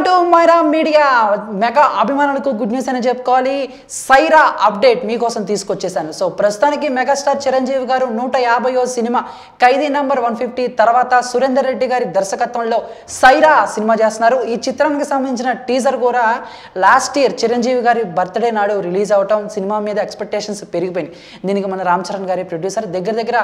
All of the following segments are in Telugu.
టు మైరా మీడియా మెగా అభిమానులకు గుడ్ న్యూస్ అని చెప్పుకోవాలి. సైరా అప్డేట్ మీకోసం తీసుకొచ్చేసాను. సో ప్రస్తుతానికి మెగాస్టార్ చిరంజీవి గారు 150వ సినిమా ఖైదీ నంబర్ 150 తర్వాత సురేందర్ రెడ్డి గారి దర్శకత్వంలో సైరా సినిమా చేస్తున్నారు. ఈ చిత్రానికి సంబంధించిన టీజర్ కూడా లాస్ట్ ఇయర్ చిరంజీవి గారి బర్త్డే నాడు రిలీజ్ అవటం సినిమా మీద ఎక్స్పెక్టేషన్స్ పెరిగిపోయినాయి. దీనికి మన రామ్ చరణ్ గారి ప్రొడ్యూసర్ దగ్గర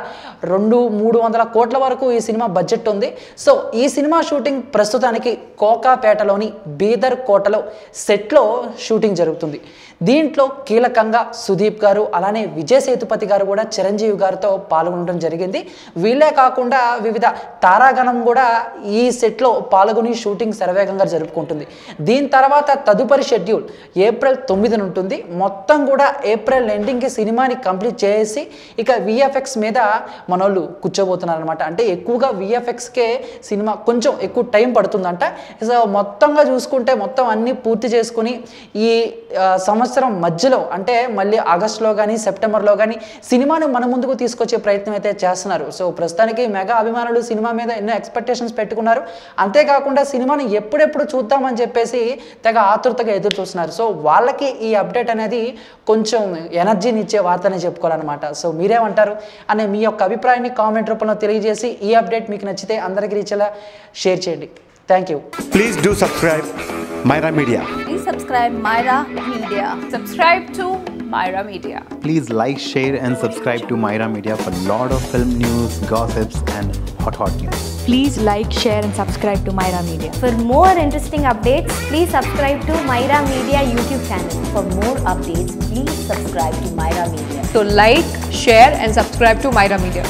200-300 కోట్ల వరకు ఈ సినిమా బడ్జెట్ ఉంది. సో ఈ సినిమా షూటింగ్ ప్రస్తుతానికి కోకాపేటలోని బీదర్ కోటలో సెట్లో షూటింగ్ జరుగుతుంది. దీంట్లో కీలకంగా సుదీప్ గారు అలానే విజయ్ సేతుపతి గారు కూడా చిరంజీవి గారితో పాల్గొనడం జరిగింది. వీళ్ళే కాకుండా వివిధ తారాగణం కూడా ఈ సెట్లో పాల్గొని షూటింగ్ శరవేగంగా జరుపుకుంటుంది. దీని తర్వాత తదుపరి షెడ్యూల్ ఏప్రిల్ 9 ఉంటుంది. మొత్తం కూడా ఏప్రిల్ ఎండింగ్కి సినిమాని కంప్లీట్ చేసి ఇక విఎఫ్ఎక్స్ మీద మనోళ్ళు కూర్చోబోతున్నారు అనమాట. అంటే ఎక్కువగా విఎఫ్ఎక్స్కే సినిమా కొంచెం ఎక్కువ టైం పడుతుందంట. సో మొత్తంగా చూసుకుంటే మొత్తం అన్నీ పూర్తి చేసుకుని ఈ సంవత్సరం మధ్యలో అంటే మళ్ళీ ఆగస్టులో కానీ సెప్టెంబర్లో కానీ సినిమాని మన ముందుకు తీసుకొచ్చే ప్రయత్నం అయితే చేస్తున్నారు. సో ప్రస్తుతానికి మెగా అభిమానులు సినిమా మీద ఎన్నో ఎక్స్పెక్టేషన్స్ పెట్టుకున్నారు. అంతేకాకుండా సినిమాని ఎప్పుడెప్పుడు చూద్దామని చెప్పేసి తెగ ఆతృతగా ఎదురు చూస్తున్నారు. సో వాళ్ళకి ఈ అప్డేట్ అనేది కొంచెం ఎనర్జీని ఇచ్చే వార్తనే చెప్పుకోవాలన్నమాట. సో మీరేమంటారు అనే మీ యొక్క అభిప్రాయాన్ని కామెంట్ రూపంలో తెలియజేసి ఈ అప్డేట్ మీకు నచ్చితే అందరికీ రీచేలా షేర్ చేయండి. Thank you. Please do subscribe Myra Media. Please subscribe Myra Media. Subscribe to Myra Media. Please like, share and subscribe to Myra Media for lot of film news, gossips and hot news. Please like, share and subscribe to Myra Media. For more interesting updates, please subscribe to Myra Media YouTube channel. For more updates, please subscribe to Myra Media. So like, share and subscribe to Myra Media.